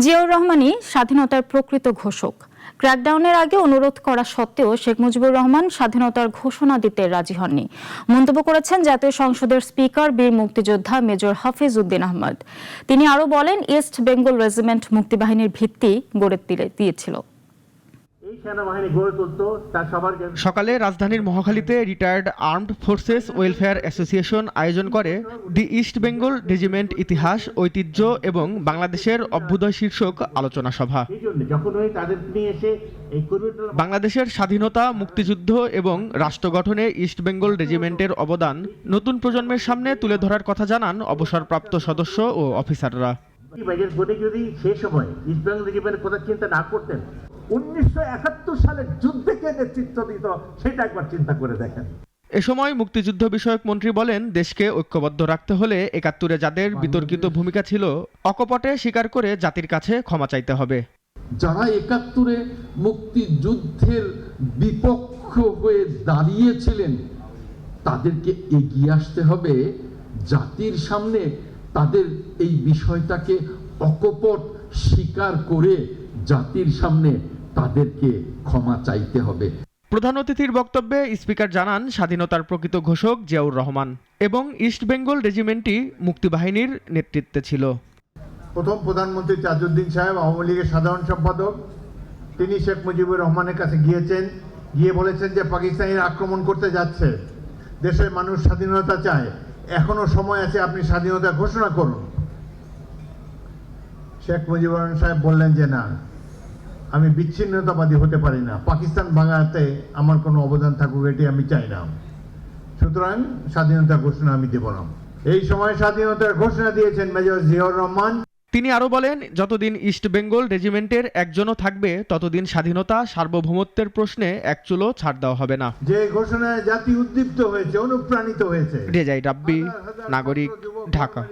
জিয়াউর রহমানই স্বাধীনতার প্রকৃত ঘোষক। ক্র্যাকডাউনের আগে অনুরোধ করা সত্ত্বেও শেখ মুজিবুর রহমান স্বাধীনতার ঘোষণা দিতে রাজি হননি, মন্তব্য করেছেন জাতীয় সংসদের স্পিকার বীর মুক্তিযোদ্ধা মেজর হাফিজ উদ্দিন আহমদ। তিনি আরও বলেন, ইস্ট বেঙ্গল রেজিমেন্ট মুক্তিবাহিনীর ভিত্তি গড়ে দিয়েছিল। সকালে রাজধানীর মহাখালীতে retired armed forces welfare association আয়োজন করে দি ইস্ট বেঙ্গল রেজিমেন্ট ইতিহাস, ঐতিহ্য এবং বাংলাদেশের অভ্যুদয় শীর্ষক আলোচনা সভা। বাংলাদেশের স্বাধীনতা, মুক্তিযুদ্ধ এবং রাষ্ট্র গঠনে ইস্ট বেঙ্গল রেজিমেন্টের অবদান নতুন প্রজন্মের সামনে তুলে ধরার কথা জানান অবসরপ্রাপ্ত সদস্য ও অফিসাররা। যদি সে সময় ইস্ট বেঙ্গল রেজিমেন্টের কথা চিন্তা না করতেন, 1971 সালের যুদ্ধে কে নেতৃত্ব দিত সেটা একবার চিন্তা করে দেখেন। এ সময় মুক্তিযুদ্ধ বিষয়ক মন্ত্রী বলেন, দেশকে ঐক্যবদ্ধ রাখতে হলে ৭১-এ যাদের বিতর্কিত ভূমিকা ছিল অকপটে স্বীকার করে জাতির কাছে ক্ষমা চাইতে হবে। যারা ৭১-এ মুক্তিযুদ্ধের বিপক্ষ হয়ে দাঁড়িয়েছিলেন তাদেরকে এগিয়ে আসতে হবে জাতির সামনে, তাদের এই বিষয়টাকে অকপট স্বীকার করে জাতির সামনে তাদেরকে ক্ষমা চাইতে হবে। প্রধান অতিথির বক্তব্যে স্পিকার জানান, স্বাধীনতার প্রকৃত ঘোষক জিয়াউর রহমান এবং ইস্ট বেঙ্গল রেজিমেন্টই মুক্তিবাহিনীর নেতৃত্বে ছিল। প্রথম প্রধানমন্ত্রী তাজউদ্দিন সাহেব, আওয়ামী লীগের সাধারণ সম্পাদক, তিনি শেখ মুজিবুর রহমানের কাছে গিয়ে বলেছেন যে পাকিস্তানিরা আক্রমণ করতে যাচ্ছে, দেশের মানুষ স্বাধীনতা চায়, এখনো সময় আছে, আপনি স্বাধীনতা ঘোষণা করুন। শেখ মুজিবুর রহমান সাহেব বললেন যে না, আমি বিচ্ছিন্নতাবাদী হতে পারি না, পাকিস্তান ভাঙাতে আমার কোনো অবদান থাকুক এটি আমি চাই না, সুতরাং স্বাধীনতা ঘোষণা আমি দেব না। এই সময় স্বাধীনতার ঘোষণা দিয়েছেন মেজর জিয়াউর রহমান। তিনি আরো বলেন, যতদিন ইস্ট বেঙ্গল রেজিমেন্টের একজনও থাকবে ততদিন স্বাধীনতা, সার্বভৌমত্বের প্রশ্নে এক চুলো ছাড় দেওয়া হবে না। যে ঘোষণায় জাতি উদ্দীপ্ত হয়েছে, অনুপ্রাণিত হয়েছে। রেজাই রাব্বি, নাগরিক, ঢাকা।